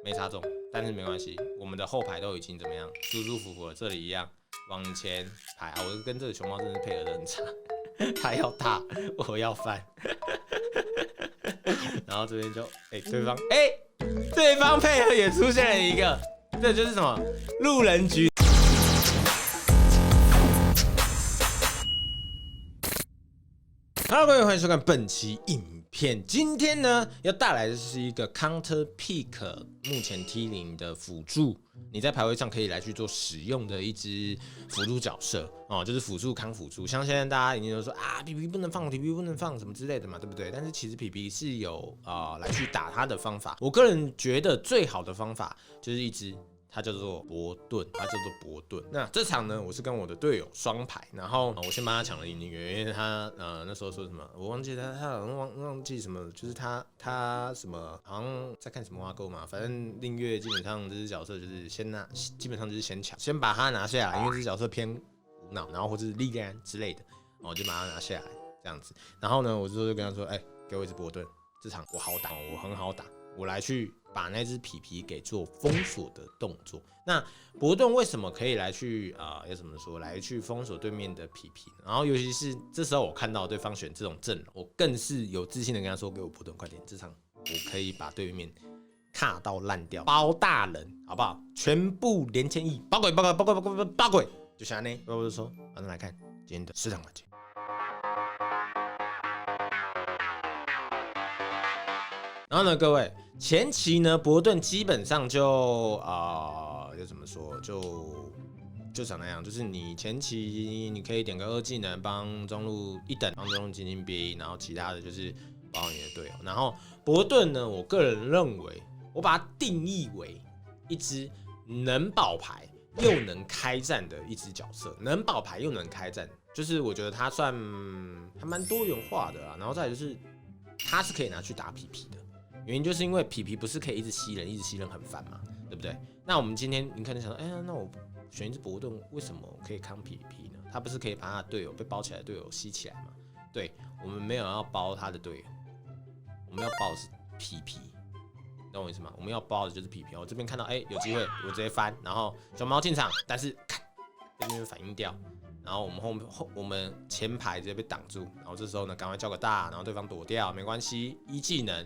没插中，但是没关系，我们的后排都已经怎么样，舒舒服服了。这里一样往前排啊，我跟这个熊猫真是配合的很差，它要大，我要翻，然后这边就对方配合也出现了一个，这就是什么路人局。Hello， 各位，欢迎收看本期影片。今天呢，要带来的是一个 Counter Pick 目前 T0的辅助，你在排位上可以来去做使用的一支辅助角色哦，就是辅助康辅助。像现在大家已经都说啊，PP 不能放，PP 不能放什么之类的嘛，对不对？但是其实 PP 是有来去打他的方法。我个人觉得最好的方法就是一支。它叫做伯顿，那这场呢，我是跟我的队友双排，然后我先帮他抢了1-0，因为他那时候说什么，我忘记他好像忘记什么，就是他什么好像在看什么挖沟嘛，反正令月基本上这只角色就是基本上就是先抢，先把他拿下来，因为这只角色偏无脑，然后或者是力量之类的，我就把他拿下来这样子。然后呢，我就跟他说，给我一只伯顿，这场我好打，我很好打，我来去。把那只皮皮给做封锁的动作。那伯顿为什么可以来去要怎么说来去封锁对面的皮皮？然后尤其是这时候我看到对方选这种阵容，我更是有自信的跟他说：“给我伯顿，快点！这场我可以把对面卡到烂掉，包大人，好不好？全部连千亿，包鬼，就像那，我就说，马上来看今天的市场环节。”然后呢，各位，前期呢，伯顿基本上就要怎么说，就长那样，就是你前期你可以点个2技能帮中路1等，帮中路精精憋，然后其他的就是帮你的队友。然后伯顿呢，我个人认为，我把它定义为一支能保牌又能开战的一支角色，能保牌又能开战，就是我觉得它算还蛮多元化的啊。然后再来就是它是可以拿去打皮皮的。原因就是因为皮皮不是可以一直吸人很烦嘛，对不对？那我们今天你可能想说，那我选一只伯顿，为什么可以扛皮皮呢？他不是可以把他的队友被包起来的队友吸起来吗？对，我们没有要包他的队友，我们要包的是皮皮，懂我意思吗？我们要包的就是皮皮。我这边看到有机会，我直接翻，然后熊猫进场，但是被对面反应掉，然后我们前排直接被挡住，然后这时候呢，赶快叫个大，然后对方躲掉，没关系，1技能。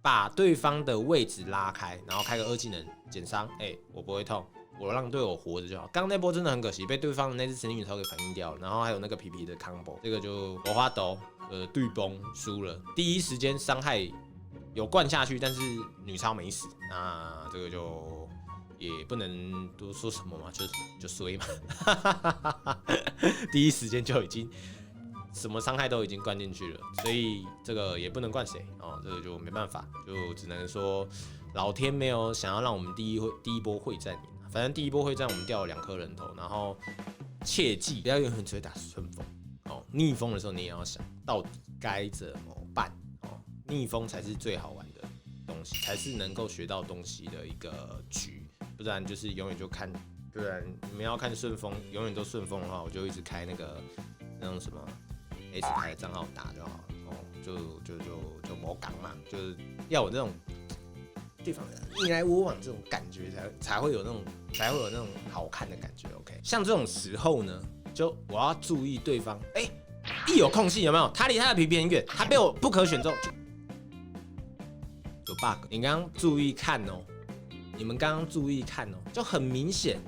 把对方的位置拉开，然后开个2技能减伤，我不会痛，我让队友活着就好。刚刚那波真的很可惜，被对方的那只神力女超给反应掉了，然后还有那个皮皮的 combo， 这个就我花斗对崩输了，第一时间伤害有灌下去，但是女超没死，那这个就也不能多说什么嘛，就衰嘛，第一时间就已经。什么伤害都已经灌进去了，所以这个也不能怪谁哦，这个就没办法，就只能说老天没有想要让我们第一波会战赢，反正第一波会战我们掉了2颗人头，然后切记不要永远只会打顺风哦，逆风的时候你也要想到底该怎么办哦，逆风才是最好玩的东西，才是能够学到东西的一个局，不然就是永远就看，不然你们要看顺风，永远都顺风的话，我就一直开那种什么。S 牌的账号打就好了哦，就没港嘛，就是要有那种对方你来我往这种感觉才会有那种好看的感觉。OK， 像这种时候呢，就我要注意对方，一有空隙有没有？他离他的皮皮很远，他被我不可选中就有 bug。你刚刚注意看哦，你们刚刚注意看哦，就很明显，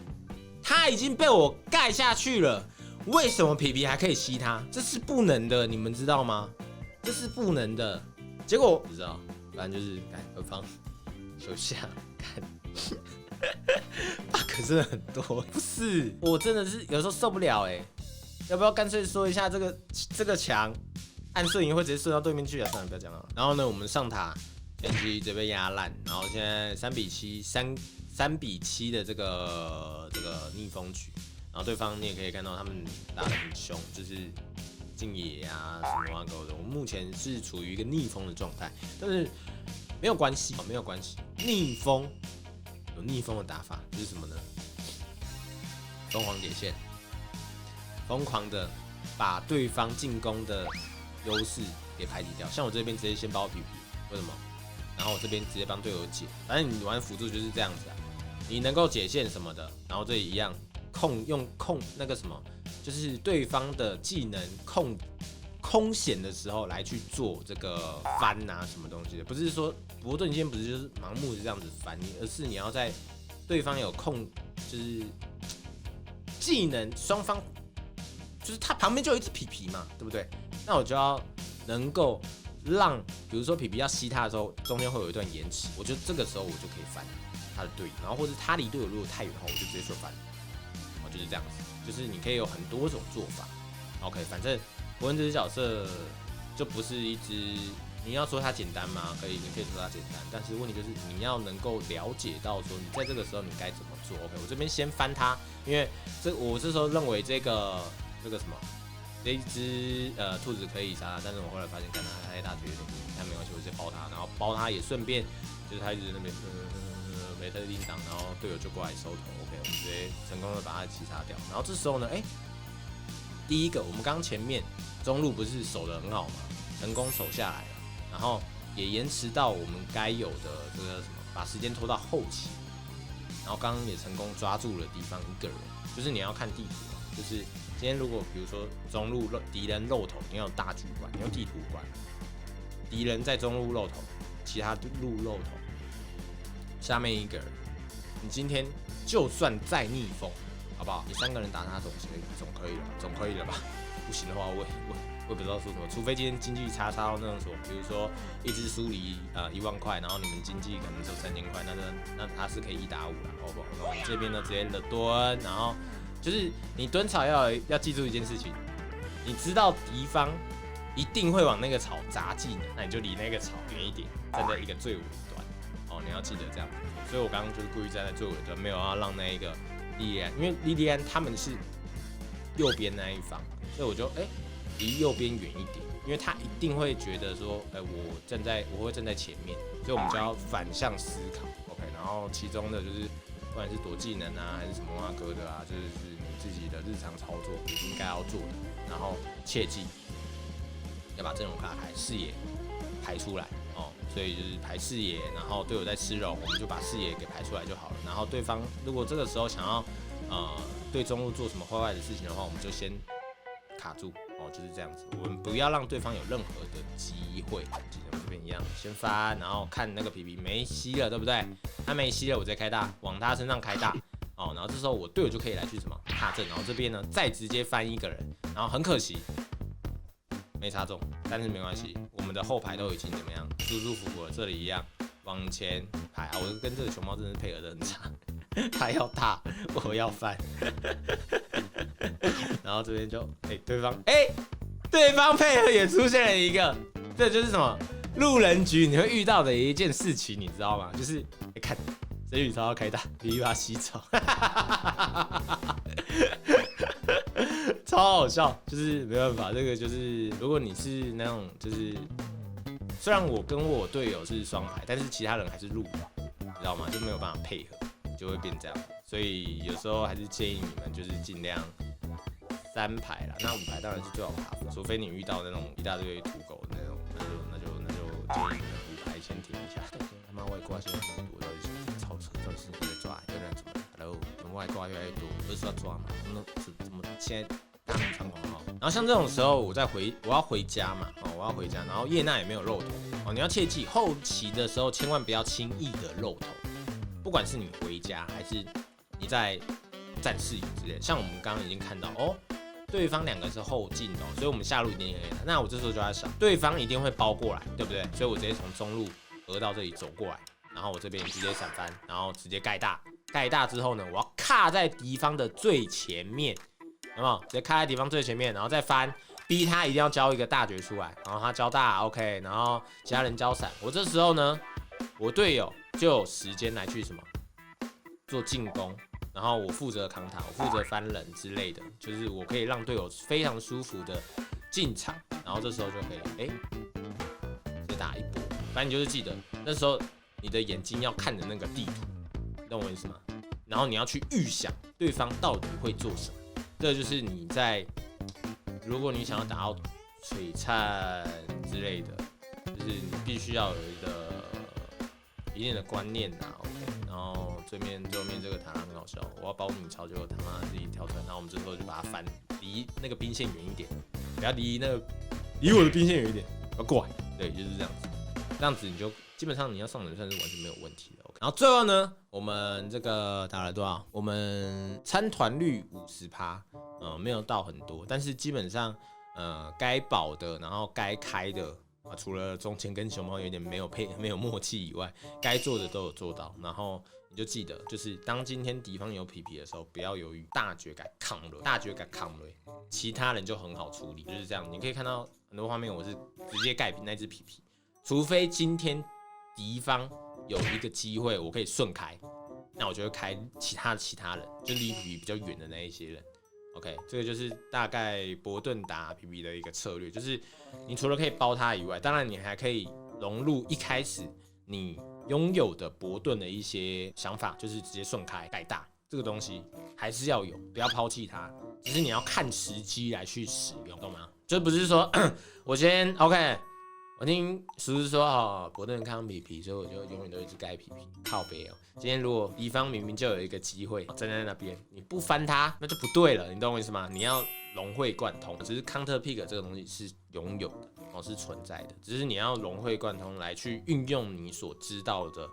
他已经被我盖下去了。为什么皮皮还可以吸他？这是不能的，你们知道吗？这是不能的。结果不知道，反正就是何方手下看，bug 真的很多。不是，我真的是有时候受不了要不要干脆说一下这个墙按瞬移会直接瞬到对面去啊？算了，不要讲了。然后呢，我们上塔前期直接被压烂，然后现在3比7的这个逆风局。然后对方你也可以看到他们打得很凶，就是竞野啊什么挖沟的。我目前是处于一个逆风的状态，但是没有关系，没有关系。逆风有逆风的打法，就是什么呢？疯狂点线，疯狂的把对方进攻的优势给排挤掉。像我这边直接先包皮皮，为什么？然后我这边直接帮队友解。反正你玩辅助就是这样子啊，你能够解线什么的，然后这里一样用那个什么，就是对方的技能空闲的时候来去做这个翻啊什么东西的，不是说伯顿今天不是就是盲目的这样子翻你，而是你要在对方有就是技能双方就是他旁边就有一只皮皮嘛，对不对？那我就要能够让，比如说皮皮要吸他的时候，中间会有一段延迟，我觉得这个时候我就可以翻他的队友，然后或者他离队友如果太远的话，我就直接说翻，就是这样子，就是你可以有很多种做法。OK， 反正伯恩这只角色就不是一只，你要说它简单吗？可以，你可以说它简单，但是问题就是你要能够了解到说你在这个时候你该怎么做。OK， 我这边先翻它，因为我这时候认为这个什么。这一只兔子可以杀，但是我后来发现，看它太大绝了，但没关系，我直接包它，然后包它也顺便就是它一直在那边没特定档，然后队友就过来收头 ，OK， 我们直接成功的把它击杀掉。然后这时候呢，第一个我们刚前面中路不是守得很好嘛，成功守下来了，然后也延迟到我们该有的这个什么，把时间拖到后期，然后刚刚也成功抓住了敌方一个人，就是你要看地图，就是今天如果比如说中路敌人漏头，你要有大局观，你用地图观，敌人在中路漏头，其他路漏头，下面一个人，你今天就算再逆风，好不好？你3个人打他总可以了吧？不行的话，我也不知道说什么，除非今天经济差到那种什么，比如说一只输离1万块，然后你们经济可能只有3000块，那他是可以1打5啦，好不好？然后这边呢直接的蹲，然后。就是你蹲草要记住一件事情，你知道敌方一定会往那个草砸技能，那你就离那个草远一点，站在一个最尾端。哦，你要记得这样。所以我刚刚就是故意站在最尾端，没有要让那一个莉莉安，因为莉莉安他们是右边那一方，所以我就离右边远一点，因为他一定会觉得说，我会站在前面，所以我们就要反向思考。OK， 然后其中的就是。不管是躲技能啊，还是什么哥的啊，就是你自己的日常操作应该要做的。然后切记要把阵容卡牌视野排出来哦，所以就是排视野，然后队友在吃肉，我们就把视野给排出来就好了。然后对方如果这个时候想要对中路做什么坏的事情的话，我们就先卡住哦，就是这样子。我们不要让对方有任何的机会。记得这边一样，先翻，然后看那个皮皮没吸了，对不对？他没吸了，我直接开大，往他身上开大哦。然后这时候我队友就可以来去什么踏阵，然后这边呢再直接翻一个人，然后很可惜没插中，但是没关系，我们的后排都已经怎么样，舒舒服服了。这里一样往前排啊，我跟这个熊猫真的是配合的很差，他要大，我要翻，然后这边就对方配合也出现了一个，这就是什么？路人局你会遇到的一件事情，你知道吗？就是看谁羽超要开大，皮把他吸走，超好笑。就是没办法，这个就是如果你是那种，就是虽然我跟我队友是双排，但是其他人还是路人，你知道吗？就没有办法配合，就会变这样。所以有时候还是建议你们就是尽量3排啦，那5排当然是最好卡，除非你遇到那种一大堆土狗的那种，那就建议你们5排先停一下。他妈外挂现在很多，到底是超车，到底是在抓，有人怎么 ？Hello， 怎么外挂越来越多？不是说抓吗？怎么现在大名猖狂哈？然后像这种时候，我要回家嘛，我要回家，然后叶娜也没有漏头哦，你要切记后期的时候千万不要轻易的漏头，不管是你回家还是你在战士营之类的，像我们刚刚已经看到哦。对方2个是后进的，所以我们下路一定可以打。那我这时候就在想，对方一定会包过来，对不对？所以我直接从中路到这里走过来，然后我这边直接闪翻，然后直接盖大。盖大之后呢，我要卡在敌方的最前面，有没有？直接卡在敌方最前面，然后再翻，逼他一定要交一个大绝出来，然后他交大 ，OK， 然后其他人交闪。我这时候呢，我队友就有时间来去什么做进攻。然后我负责扛塔，我负责翻人之类的，就是我可以让队友非常舒服的进场，然后这时候就可以再打一波。反正你就是记得那时候你的眼睛要看着那个地图，懂我意思吗？然后你要去预想对方到底会做什么，这就是你在如果你想要打到璀璨之类的，就是你必须要有一个提炼的观念呐 ，OK。然后最后面这个塔很好笑，我要包你超，结果他妈自己跳出来，然后我们这时候就把它翻离那个兵线远一点，不要离我的兵线远一点，不要过来，对，就是这样子，这样子你就基本上你要上人算是完全没有问题的 ，OK。然后最后呢，我们这个打了多少？我们参团率50%，没有到很多，但是基本上该保的，然后该开的。除了中间跟熊猫有点没有默契以外，该做的都有做到。然后你就记得，就是当今天敌方有皮皮的时候，不要犹豫，大绝改抗了，其他人就很好处理，就是这样。你可以看到很多画面，我是直接盖那只皮皮，除非今天敌方有一个机会，我可以顺开，那我就会开其他人，就离皮皮比较远的那一些人。OK， 这个就是大概伯顿打皮皮的一个策略，就是你除了可以包他以外，当然你还可以融入一开始你拥有的伯顿的一些想法，就是直接顺开改大，这个东西还是要有，不要抛弃它，只是你要看时机来去使用，懂吗？就不是说我先 OK。我听叔叔说伯顿看皮皮，所以我就永远都一直盖皮皮，靠北哦。今天如果敌方明明就有一个机会站在那边，你不翻他，那就不对了，你懂我意思吗？你要融会贯通，只是 counter pick 这个东西是拥有的是存在的，只是你要融会贯通来去运用你所知道的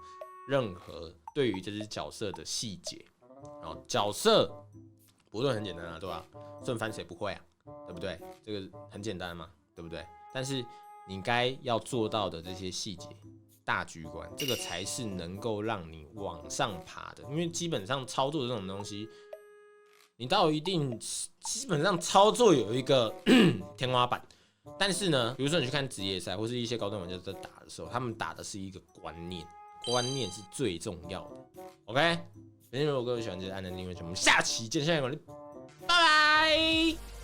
任何对于这只角色的细节。角色伯顿很简单啊，对吧？顺翻谁不会啊，对不对？这个很简单嘛，对不对？但是你该要做到的这些细节、大局观，这个才是能够让你往上爬的。因为基本上操作这种东西，你到一定基本上操作有一个天花板。但是呢，比如说你去看职业赛或是一些高端玩家在打的时候，他们打的是一个观念，观念是最重要的。OK， 如果各位喜欢，记得按赞订阅，我们下期见，下一个拜拜。